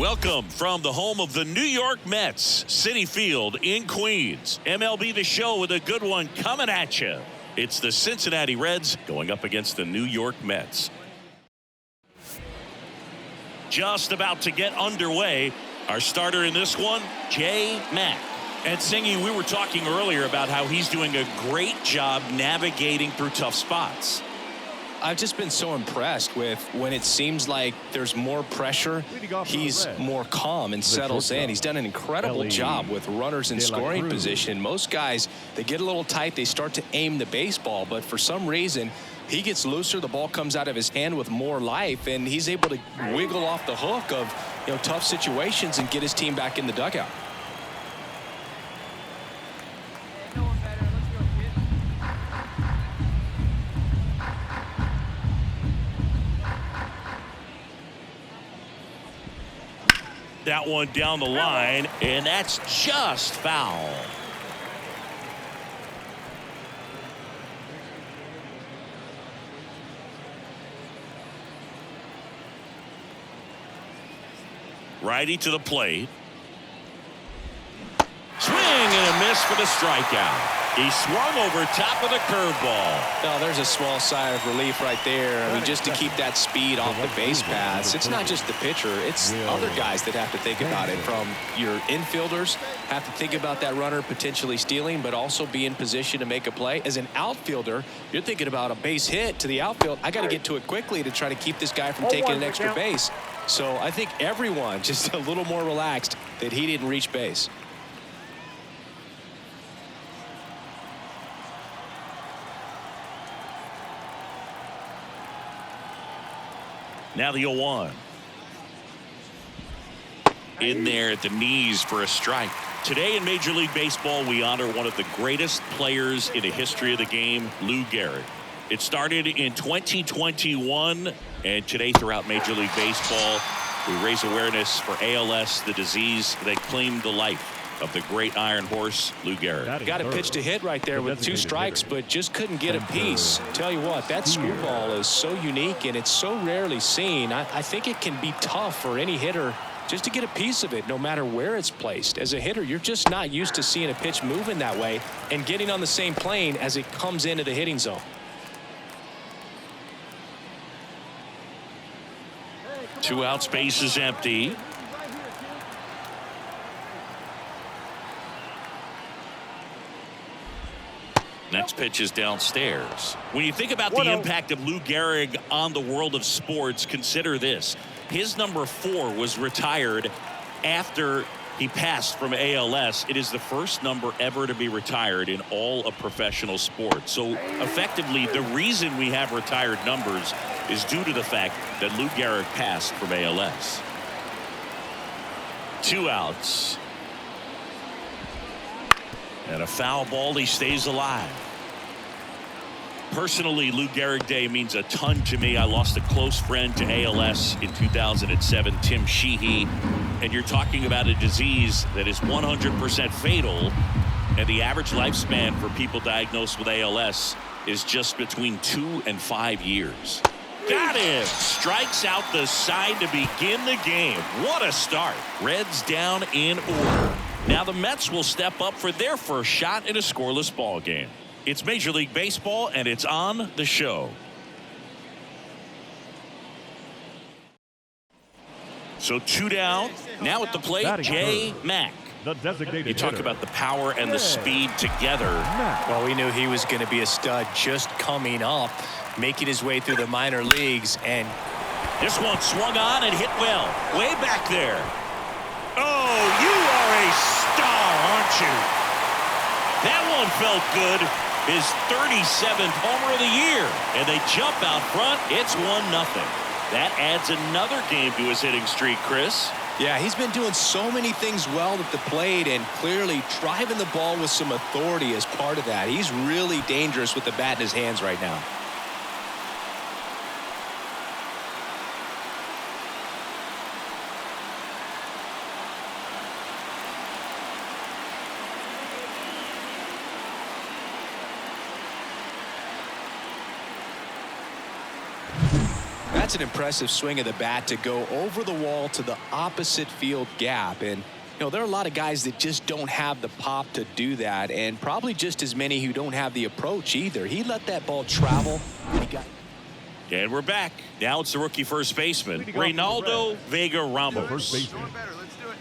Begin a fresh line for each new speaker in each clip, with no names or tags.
Welcome from the home of the New York Mets, Citi Field in Queens. MLB The Show with a good one coming at you. It's the Cincinnati Reds going up against the New York Mets. Just about to get underway. Our starter in this one, J. Mack. And Singy, we were talking earlier about how he's doing a great job navigating through tough spots.
I've just been so impressed with when it seems like there's more pressure, he's more calm and settles in. He's done an incredible job with runners in scoring position. Most guys, they get a little tight, they start to aim the baseball, but for some reason, he gets looser, the ball comes out of his hand with more life, and he's able to wiggle off the hook of tough situations and get his team back in the dugout.
That one down the line, and that's just foul. Righty to the plate. Swing and a miss for the strikeout. He swung over top of the curveball.
No, there's a small sigh of relief right there. I mean, just to keep that speed off the base paths. It's not just the pitcher. It's other guys that have to think about it. From your infielders, have to think about that runner potentially stealing, but also be in position to make a play. As an outfielder, you're thinking about a base hit to the outfield. I got to get to it quickly to try to keep this guy from taking an extra base. So I think everyone just a little more relaxed that he didn't reach base.
Now the 0-1. In there at the knees for a strike. Today in Major League Baseball, we honor one of the greatest players in the history of the game, Lou Gehrig. It started in 2021, and today throughout Major League Baseball, we raise awareness for ALS, the disease that claimed the life of the great Iron Horse, Lou Gehrig.
Got a pitch to hit right there with 2 strikes, but just couldn't get a piece. Tell you what, that screwball is so unique, and it's so rarely seen. I think it can be tough for any hitter just to get a piece of it, no matter where it's placed. As a hitter, you're just not used to seeing a pitch moving that way and getting on the same plane as it comes into the hitting zone.
Two out, space is empty. Next pitch is downstairs. When you think about the impact of Lou Gehrig on the world of sports, consider this. His number 4 was retired after he passed from ALS. It is the first number ever to be retired in all of professional sports. So effectively, the reason we have retired numbers is due to the fact that Lou Gehrig passed from ALS. 2 outs. And a foul ball, he stays alive. Personally, Lou Gehrig Day means a ton to me. I lost a close friend to ALS in 2007, Tim Sheehy. And you're talking about a disease that is 100% fatal. And the average lifespan for people diagnosed with ALS is just between 2 and 5 years. Got him! Strikes out the side to begin the game. What a start. Reds down in order. Now the Mets will step up for their first shot in a scoreless ball game. It's Major League Baseball, and it's on the show. So 2 down. Now at the plate, J. Mack. You talk about the power and the speed together.
Well, we knew he was going to be a stud just coming up, making his way through the minor leagues. And
this one swung on and hit well. Way back there. Oh, you are a star, aren't you? That one felt good. His 37th homer of the year. And they jump out front. It's 1-0. That adds another game to his hitting streak, Chris.
Yeah, he's been doing so many things well at the plate and clearly driving the ball with some authority as part of that. He's really dangerous with the bat in his hands right now. That's an impressive swing of the bat to go over the wall to the opposite field gap. And, you know, there are a lot of guys that just don't have the pop to do that, and probably just as many who don't have the approach either. He let that ball travel.
And we're back. Now it's the rookie first baseman, Reynaldo Vega Ramos.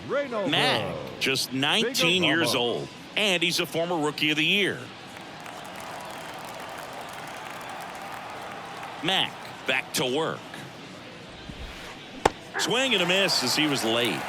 Matt, just 19 years old, and he's a former Rookie of the Year. Mac back to work. Swing and a miss as he was late.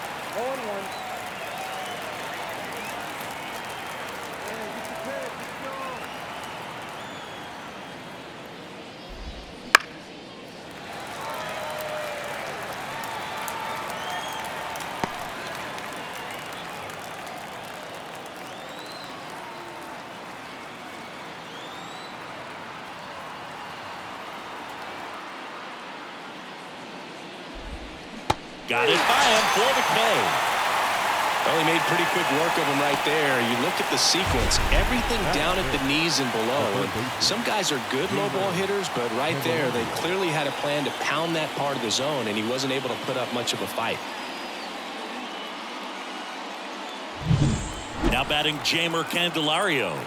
Got it by him for the K.
Well, he made pretty quick work of him right there. You look at the sequence, everything down at the knees and below. Some guys are good low ball hitters, but right there, they clearly had a plan to pound that part of the zone, and he wasn't able to put up much of a fight.
Now batting Jamer Candelario.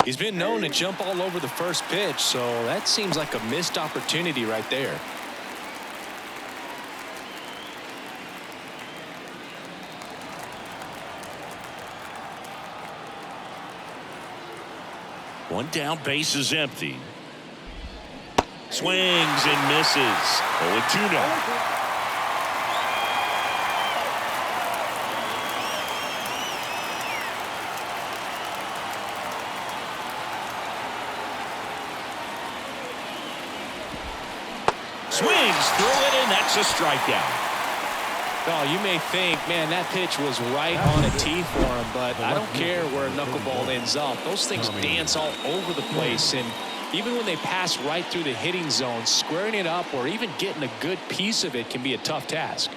He's been known to jump all over the first pitch, so that seems like a missed opportunity right there.
One down, base is empty. Swings and misses. 0-2 now. Swings through it, and that's a strikeout.
Oh, you may think, man, that pitch was right on a tee for him, but I don't care where a knuckleball ends up. Those things dance all over the place, and even when they pass right through the hitting zone, squaring it up or even getting a good piece of it can be a tough task.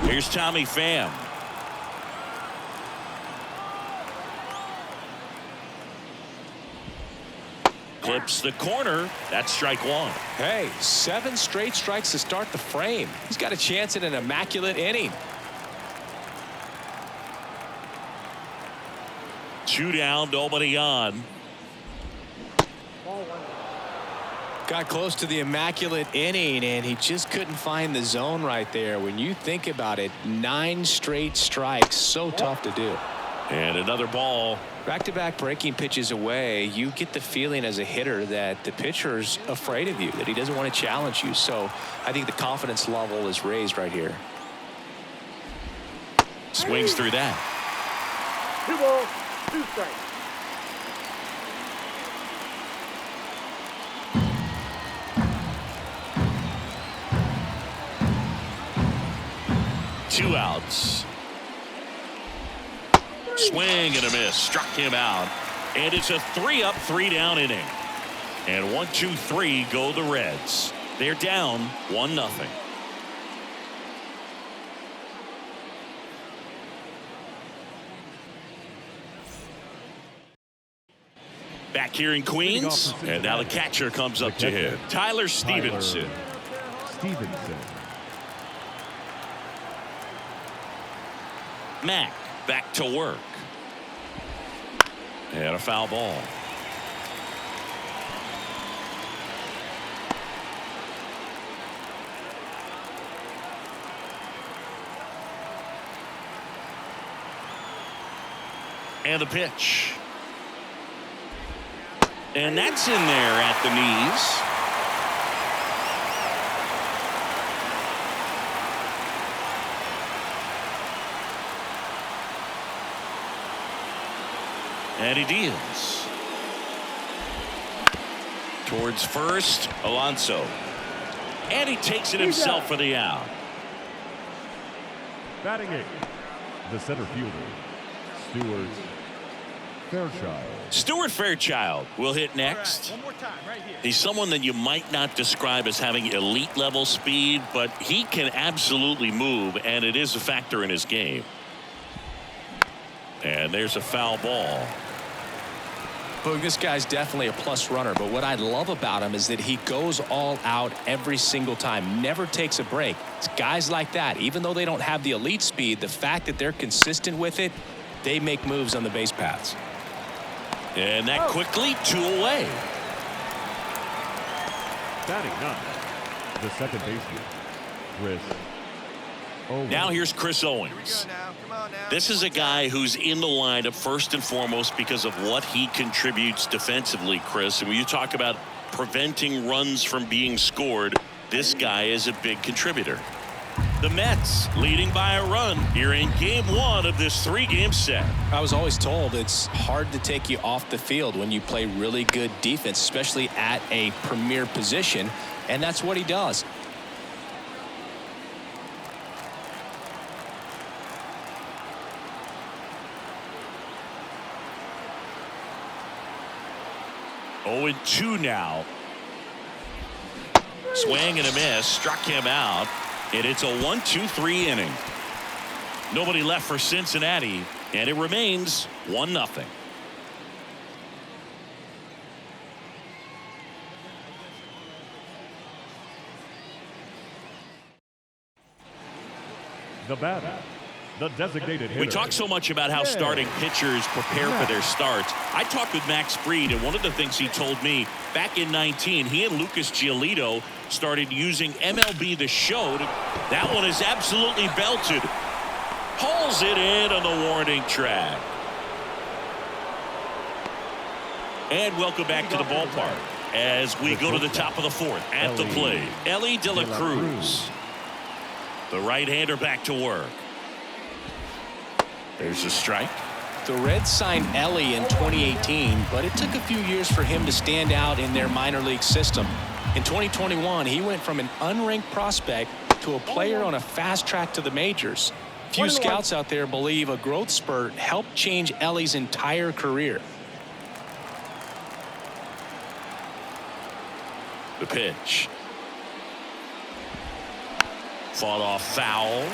Here's Tommy Pham. Clips the corner. That's strike one.
Hey, 7 straight strikes to start the frame. He's got a chance at an immaculate inning.
2 down, nobody on.
Got close to the immaculate inning, and he just couldn't find the zone right there. When you think about it, 9 straight strikes, so tough to do.
And another ball.
Back-to-back breaking pitches away, you get the feeling as a hitter that the pitcher's afraid of you, that he doesn't want to challenge you. So I think the confidence level is raised right here.
Swings through that.
2 balls, 2 strikes.
Two outs. Swing and a miss. Struck him out. And it's a 3-up, 3-down inning. And 1, 2, 3 go the Reds. They're down 1-0. Back here in Queens. And now the catcher comes up to hit. Tyler Stevenson. Mac back to work. And a foul ball. And the pitch. And that's in there at the knees. And he deals. Towards first, Alonso. And he takes it himself for the out.
Batting 8, the center fielder, Stuart Fairchild.
Stuart Fairchild will hit next.
One more time, right here.
He's someone that you might not describe as having elite level speed, but he can absolutely move, and it is a factor in his game. And there's a foul ball.
Look, this guy's definitely a plus runner, but what I love about him is that he goes all out every single time, never takes a break. It's guys like that, even though they don't have the elite speed, the fact that they're consistent with it, they make moves on the base paths.
And that quickly 2 away.
Batting ninth, the second baseman, Chris Owens.
Now here's Chris Owens. This is a guy who's in the lineup first and foremost because of what he contributes defensively, Chris. And when you talk about preventing runs from being scored, this guy is a big contributor. The Mets leading by a run here in game 1 of this 3-game set.
I was always told it's hard to take you off the field when you play really good defense, especially at a premier position, and that's what he does.
Oh, 2 now. Swing and a miss, struck him out, and it's a 1-2-3 inning. Nobody left for Cincinnati, and it remains 1-0.
The batter, the designated hitter.
We talk so much about how starting pitchers prepare for their starts. I talked with Max Fried, and one of the things he told me back in 19, he and Lucas Giolito started using MLB The Show. That one is absolutely belted. Hauls it in on the warning track. And welcome back to the ballpark as we go to the top of the 4th. At the plate, Elly De La Cruz. The right-hander back to work. There's a strike.
The Reds signed Elly in 2018, but it took a few years for him to stand out in their minor league system. In 2021, he went from an unranked prospect to a player on a fast track to the majors. Few scouts out there believe a growth spurt helped change Elly's entire career.
The pitch. Fought off foul.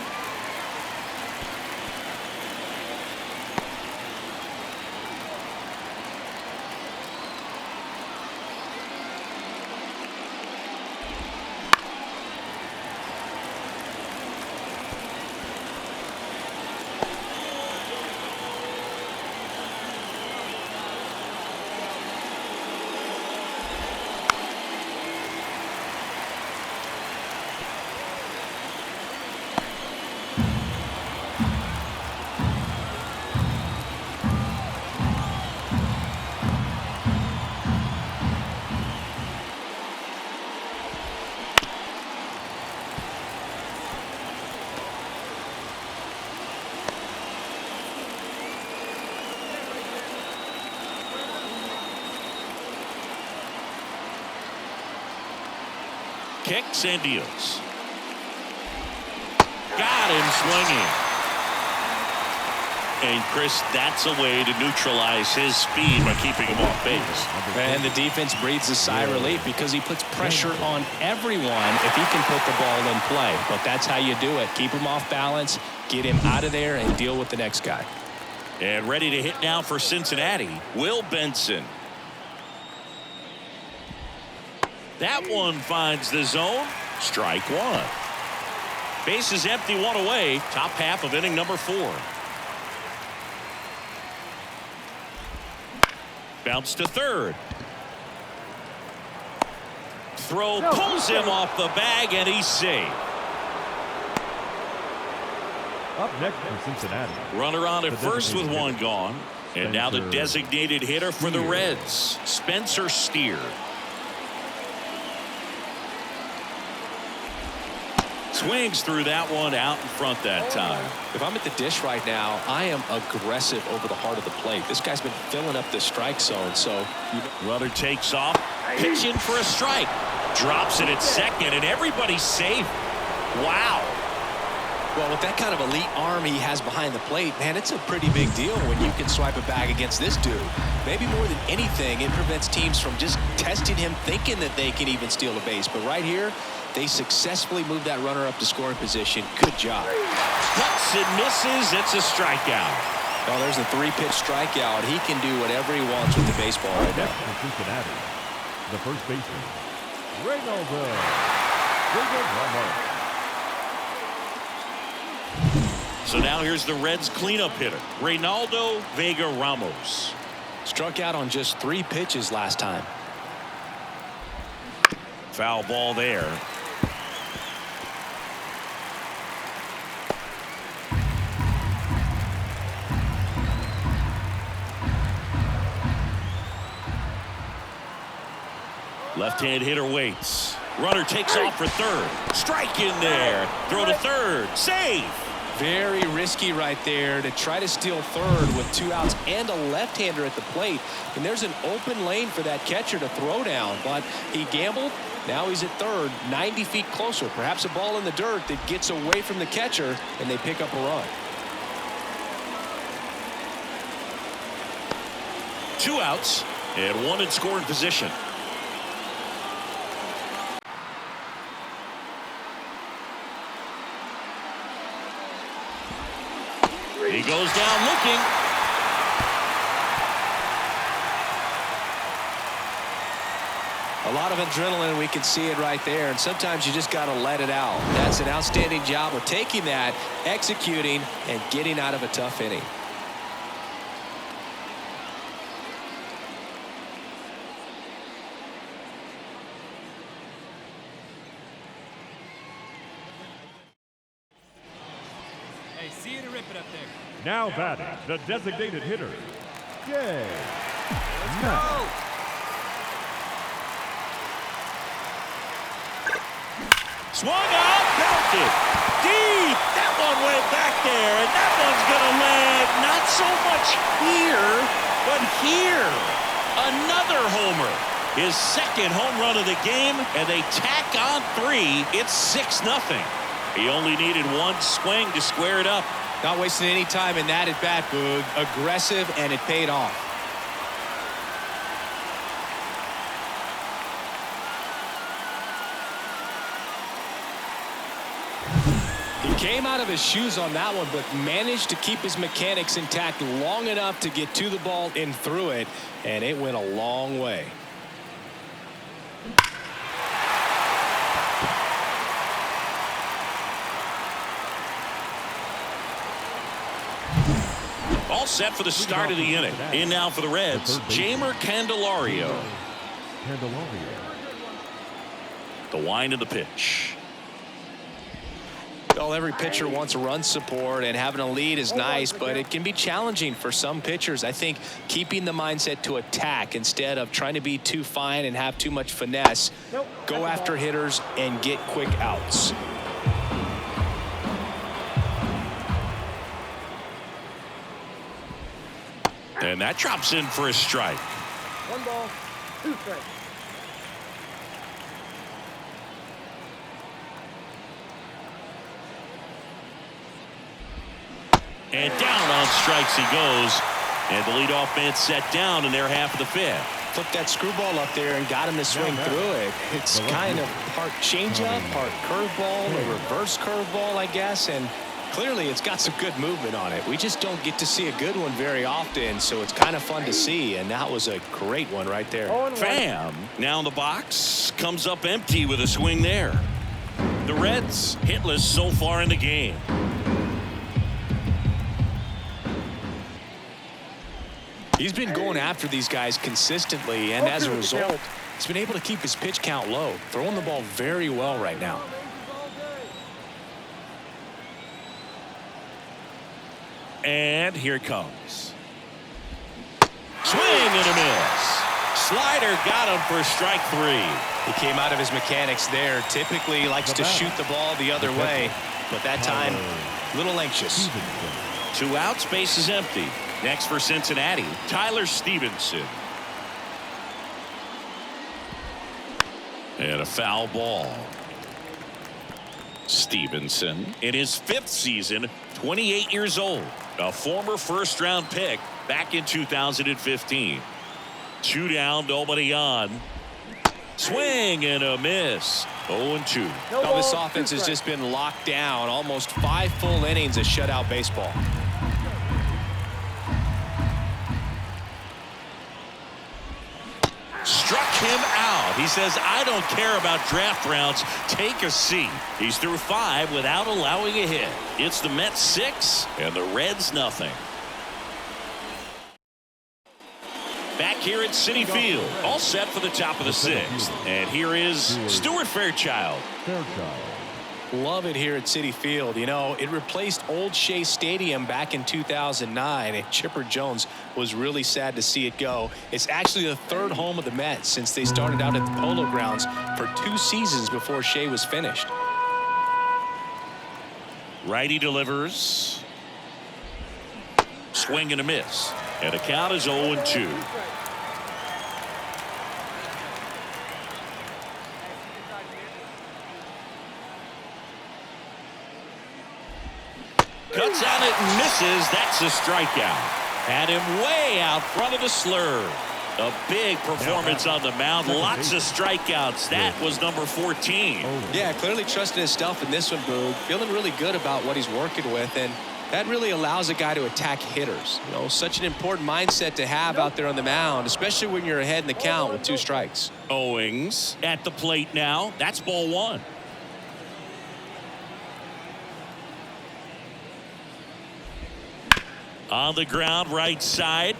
Kicks and deals. Got him swinging. And Chris, that's a way to neutralize his speed by keeping him off base.
And the defense breathes a sigh of relief because he puts pressure on everyone if he can put the ball in play. But that's how you do it. Keep him off balance, get him out of there, and deal with the next guy.
And ready to hit now for Cincinnati, Will Benson. That one finds the zone. Strike 1. Base is empty, 1 away. Top half of inning number 4. Bounce to third. Throw pulls him off the bag, and he's safe.
Up next for Cincinnati.
Runner on at first with 1 gone. And now the designated hitter for the Reds, Spencer Steer. Swings through that one out in front that time.
If I'm at the dish right now, I am aggressive over the heart of the plate. This guy's been filling up the strike zone, so
Runner takes off, pitching for a strike, drops it at second, and everybody's safe. Wow.
Well, with that kind of elite arm he has behind the plate, man, it's a pretty big deal when you can swipe a bag against this dude. Maybe more than anything, it prevents teams from just testing him, thinking that they can even steal a base. But right here, they successfully moved that runner up to scoring position. Good job.
Cuts and misses. It's a strikeout.
Well, there's a 3-pitch strikeout. He can do whatever he wants with the baseball right now.
Next for Cincinnati, the first baseman, Reynolds.
So now here's the Reds cleanup hitter, Reynaldo Vega Ramos.
Struck out on just 3 pitches last time.
Foul ball there. Left-hand hitter waits. Runner takes off for third. Strike in there. Throw to third. Save.
Very risky right there to try to steal third with 2 outs and a left-hander at the plate. And there's an open lane for that catcher to throw down. But he gambled. Now he's at third, 90 feet closer. Perhaps a ball in the dirt that gets away from the catcher, and they pick up a run.
2 outs and 1 in scoring position. He goes down looking.
A lot of adrenaline, we can see it right there, and sometimes you just got to let it out. That's an outstanding job of taking that, executing, and getting out of a tough inning.
Hey, see you to rip it up there.
Now batting, the designated hitter, Jay.
Go!
Swung out, belted deep. That one went back there, and that one's gonna land not so much here, but here. Another homer. His second home run of the game, and they tack on 3. It's 6-0. He only needed 1 swing to square it up.
Not wasting any time in that at bat, Boog. Aggressive, and it paid off. He came out of his shoes on that one, but managed to keep his mechanics intact long enough to get to the ball and through it, and it went a long way.
All set for the start of the inning. In now for the Reds, Jeimer Candelario. The wind of the pitch.
Well, every pitcher wants run support, and having a lead is nice, but it can be challenging for some pitchers. I think keeping the mindset to attack instead of trying to be too fine and have too much finesse. Go after hitters and get quick outs.
And that drops in for a strike.
1 ball, 2 strikes.
And down on strikes he goes. And the leadoff man set down in their half of the 5th.
Put that screwball up there and got him to swing through it. It's kind of part changeup, part curveball, a reverse curveball, I guess. And clearly it's got some good movement on it. We just don't get to see a good one very often, so it's kind of fun to see. And that was a great one right there.
Pham now in the box, comes up empty with a swing there. The Reds hitless so far in the game.
He's been going after these guys consistently, and as a result, he's been able to keep his pitch count low, throwing the ball very well right now.
And here it comes. Swing and a miss. Slider got him for strike 3.
He came out of his mechanics there. Typically likes to shoot the ball the other way, but that time, a little anxious.
2 outs, base is empty. Next for Cincinnati, Tyler Stevenson. And a foul ball. Stevenson, in his 5th season, 28 years old, a former first-round pick back in 2015. 2 down, nobody on. Swing and a miss. 0-2.
Now this offense has just been locked down. Almost 5 full innings of shutout baseball.
says, I don't care about draft rounds. Take a seat. He's through 5 without allowing a hit. It's the Mets 6 and the Reds nothing. Back here at Citi Field, all set for the top of the 6th. And here is Stuart Fairchild.
Love it here at Citi Field. You know, it replaced Old Shea Stadium back in 2009, and Chipper Jones was really sad to see it go. It's actually the 3rd home of the Mets since they started out at the Polo Grounds for 2 seasons before Shea was finished.
Righty delivers. Swing and a miss. And the count is 0-2. Cuts on it and misses. That's a strikeout. Had him way out front of the slur. A big performance on the mound. Lots of strikeouts. That was number 14.
Yeah, clearly trusting his stuff in this one, Boog. Feeling really good about what he's working with, and that really allows a guy to attack hitters. You know, such an important mindset to have out there on the mound, especially when you're ahead in the count with 2 strikes.
Owings at the plate now. That's ball 1. On the ground, right side.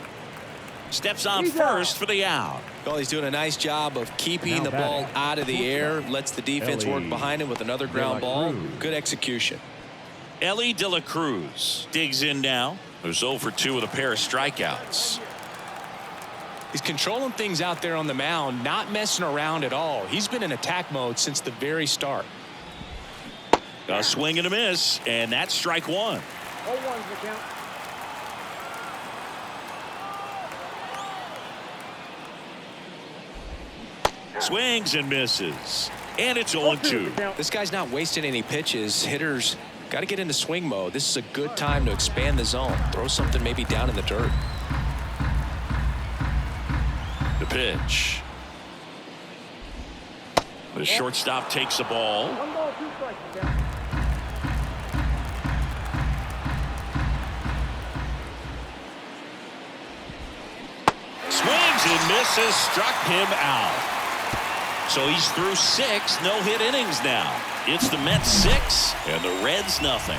Steps on first for the out.
Well, he's doing a nice job of keeping the ball out of the air. Lets the defense work behind him with another ground ball. Good execution.
Ellie De La Cruz digs in now. There's 0 for 2 with a pair of strikeouts.
He's controlling things out there on the mound, not messing around at all. He's been in attack mode since the very start.
A swing and a miss, and that's strike 1.
0-1's the count.
Swings and misses. And it's 0-2.
This guy's not wasting any pitches. Hitters got to get into swing mode. This is a good time to expand the zone. Throw something maybe down in the dirt.
The pitch. The shortstop takes the ball.
1 ball, 2 strikes the count.
Swings and misses. Struck him out. So he's through 6 no-hit innings now. It's the Mets 6 and the Reds nothing.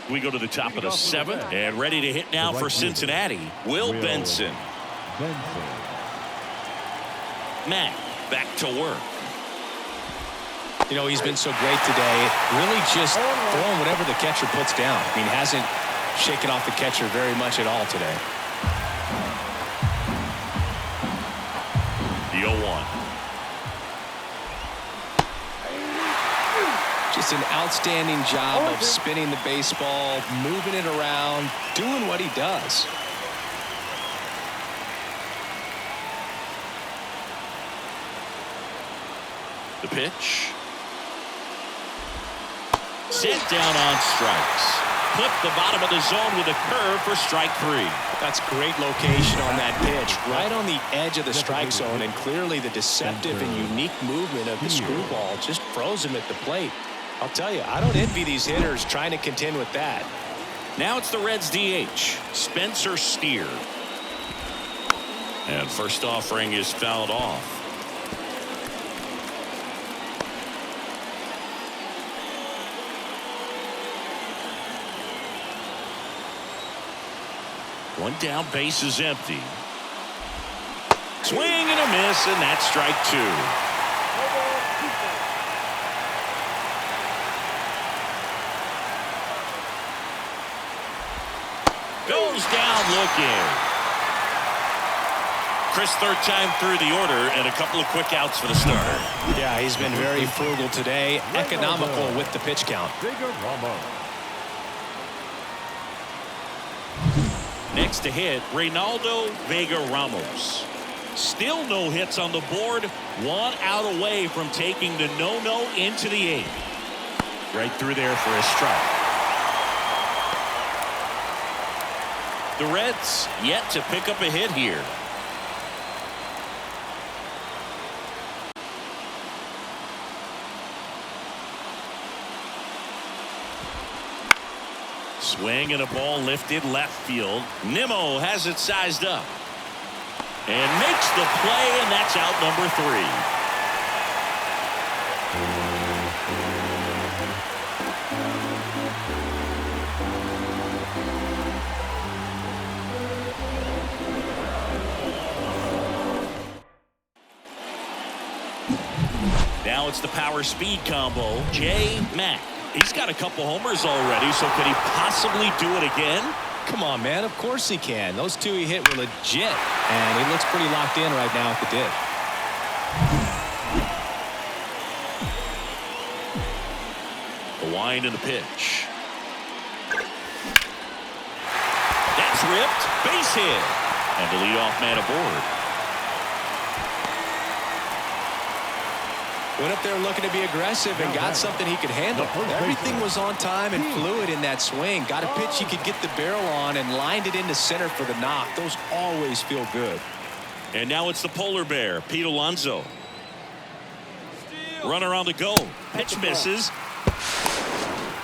We go to the top of the 7th and ready to hit now for Cincinnati. Will Benson. Matt back to work.
You know, he's been so great today. Really just throwing whatever the catcher puts down. I mean, hasn't shaken off the catcher very much at all today.
The 0-1.
Just an outstanding job of spinning the baseball, moving it around, doing what he does.
The pitch. Set down on strikes. Clip the bottom of the zone with a curve for strike 3.
That's great location on that pitch, right on the edge of the strike zone, and clearly the deceptive and unique movement of the screwball just froze him at the plate. I'll tell you, I don't envy these hitters trying to contend with that.
Now it's the Reds DH, Spencer Steer. And first offering is fouled off. One down, base is empty. Swing and a miss, and that's strike 2. Goes down looking. Chris, 3rd time through the order, and a couple of quick outs for the starter.
Yeah, he's been very frugal today, economical with the pitch count.
Next to hit, Reynaldo Vega Ramos. Still no hits on the board. 1 out away from taking the no-no into the 8th. Right through there for a strike. The Reds yet to pick up a hit here. Swing and a ball lifted left field. Nimmo has it sized up and makes the play, and that's out number 3. Now it's the power speed combo. J-Mac. He's got a couple homers already, so could he possibly do it again?
Come on, man. Of course he can. Those 2 he hit were legit, and he looks pretty locked in right now at the dip.
The wind and the pitch. That's ripped. Base hit. And the leadoff man aboard.
Went up there looking to be aggressive and got something he could handle. Everything was on time and fluid in that swing. Got a pitch he could get the barrel on and lined it into center for the knock. Those always feel good.
And now it's the polar bear, Pete Alonso. Runner on the go. Pitch misses.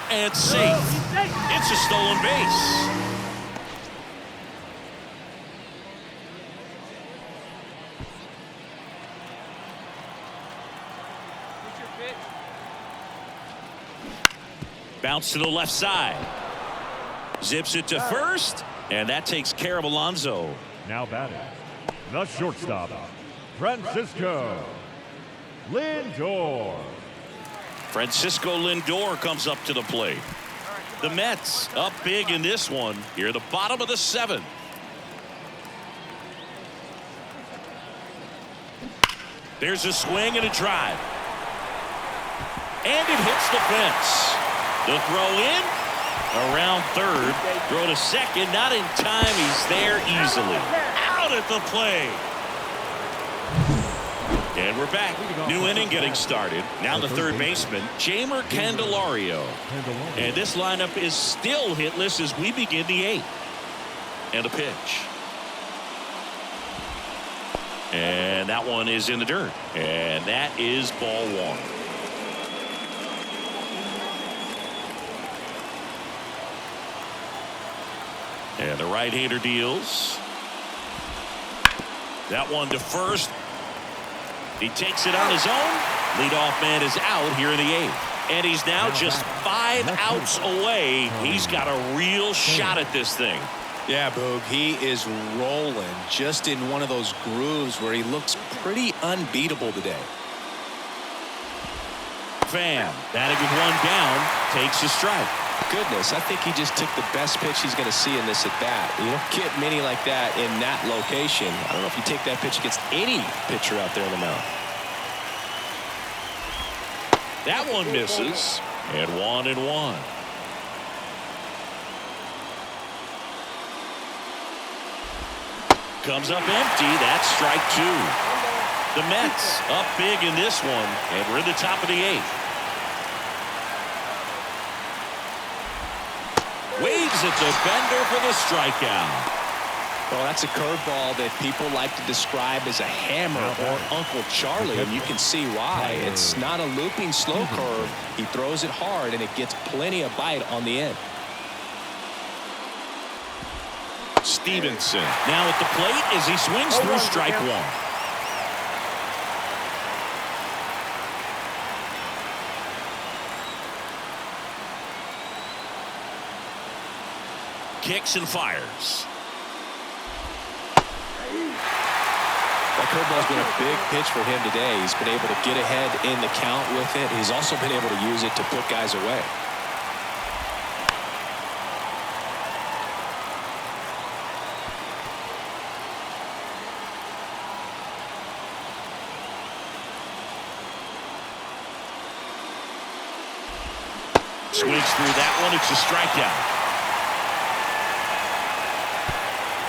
And safe. It's a stolen base. Bounce to the left side. Zips it to first, and that takes care of Alonso.
Now batting, the shortstop, Francisco Lindor.
Francisco Lindor comes up to the plate. The Mets up big in this one. Here at the bottom of the 7th. There's a swing and a drive. And it hits the fence. The throw in, around third, throw to second, not in time. He's there easily. Out at the plate. And we're back. New inning getting started. Now the third baseman, Jeimer Candelario. And this lineup is still hitless as we begin the 8th. And a pitch. And that one is in the dirt. And that is ball 1. And the right-hander deals. That one to first. He takes it on his own. Leadoff man is out here in the 8th. And he's now just 5 outs away. He's got a real shot at this thing.
Yeah, Boog, he is rolling just in one of those grooves where he looks pretty unbeatable today.
Fan batting with one down, takes a strike.
Goodness, I think he just took the best pitch he's going to see in this at bat. You don't get many like that in that location. I don't know if you take that pitch against any pitcher out there in the mound.
That one misses, and 1-1. Comes up empty. That's strike 2. The Mets up big in this one, and we're in the top of the 8th. Waves at the bender for the strikeout.
Well, that's a curveball that people like to describe as a hammer or Uncle Charlie, and you can see why. It's not a looping slow curve. He throws it hard, and it gets plenty of bite on the end.
Stevenson now at the plate as he swings through strike 1. Kicks and fires.
That curveball's been a big pitch for him today. He's been able to get ahead in the count with it. He's also been able to use it to put guys away.
Swings through that one. It's a strikeout.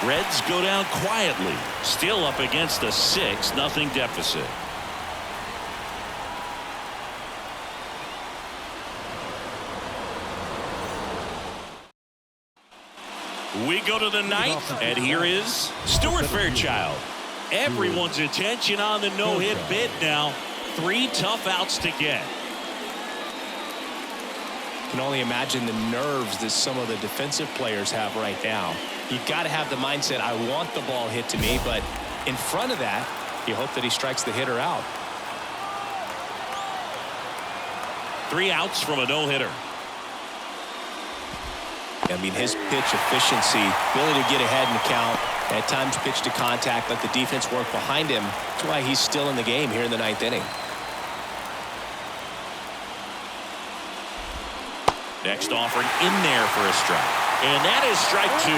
Reds go down quietly, still up against a 6-0 deficit. We go to the 9th, and here is Stuart Fairchild. Everyone's attention on the no-hit bid now. 3 tough outs to get.
can only imagine the nerves that some of the defensive players have right now. You've got to have the mindset, I want the ball hit to me, but in front of that, you hope that he strikes the hitter out.
3 outs from a no-hitter.
I mean, his pitch efficiency, ability to get ahead in the count, at times pitch to contact, let the defense work behind him. That's why he's still in the game here in the 9th inning.
Next offering in there for a strike. And that is strike 2.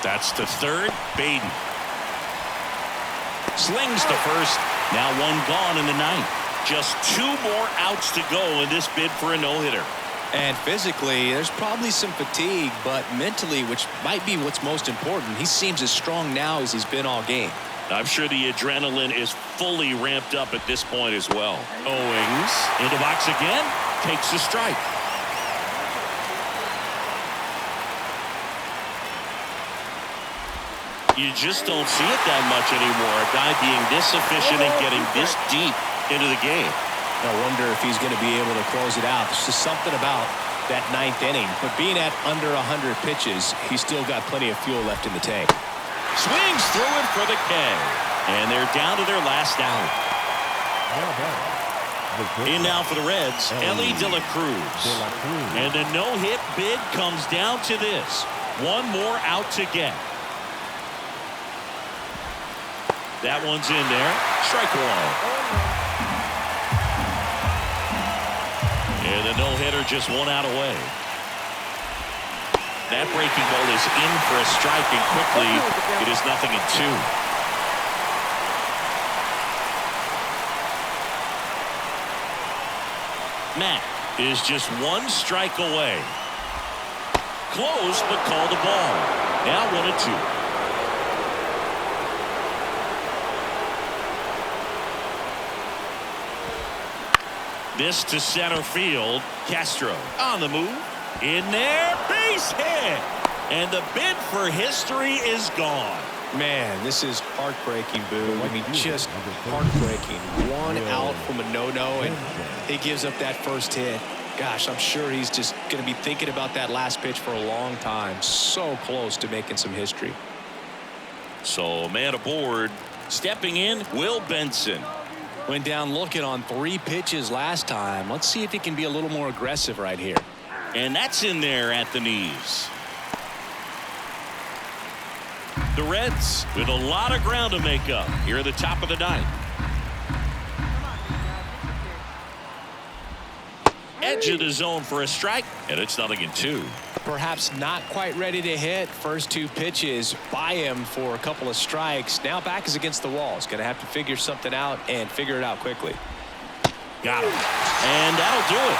That's to third. Baden slings to first. Now 1 gone in the 9th. Just 2 more outs to go in this bid for a no-hitter.
And physically, there's probably some fatigue, but mentally, which might be what's most important, he seems as strong now as he's been all game.
I'm sure the adrenaline is fully ramped up at this point as well. Owings into box again, takes a strike. You just don't see it that much anymore. A guy being this efficient and getting this deep into the game.
I wonder if he's going to be able to close it out. There's just something about that 9th inning. But being at under 100 pitches, he's still got plenty of fuel left in the tank.
Swings through it for the K. And they're down to their last out. In now for the Reds, Ellie De La Cruz. And the no-hit bid comes down to this. 1 more out to get. That one's in there. Strike 1. And the no-hitter just 1 out away. That breaking ball is in for a strike, and quickly it is 0-2. Matt is just 1 strike away. Close, but called the ball. Now 1-2. This to center field. Castro on the move. In there. Base hit. And the bid for history is gone.
Man, this is heartbreaking, Boo. I mean, just heartbreaking. 1 out from a no-no, and he gives up that first hit. Gosh, I'm sure he's just going to be thinking about that last pitch for a long time. So close to making some history.
So, man aboard. Stepping in, Will Benson.
Went down looking on 3 pitches last time. Let's see if he can be a little more aggressive right here.
And that's in there at the knees. The Reds with a lot of ground to make up here at the top of the 9th. Edge of the zone for a strike, and it's 0-2.
Perhaps not quite ready to hit. First 2 pitches by him for a couple of strikes. Now back is against the wall. He's going to have to figure something out and figure it out quickly.
Got him. And that'll do it.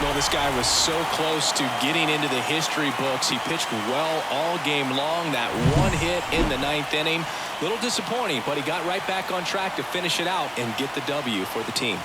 Well, this guy was so close to getting into the history books. He pitched well all game long. That 1 hit in the 9th inning. Little disappointing, but he got right back on track to finish it out and get the W for the team.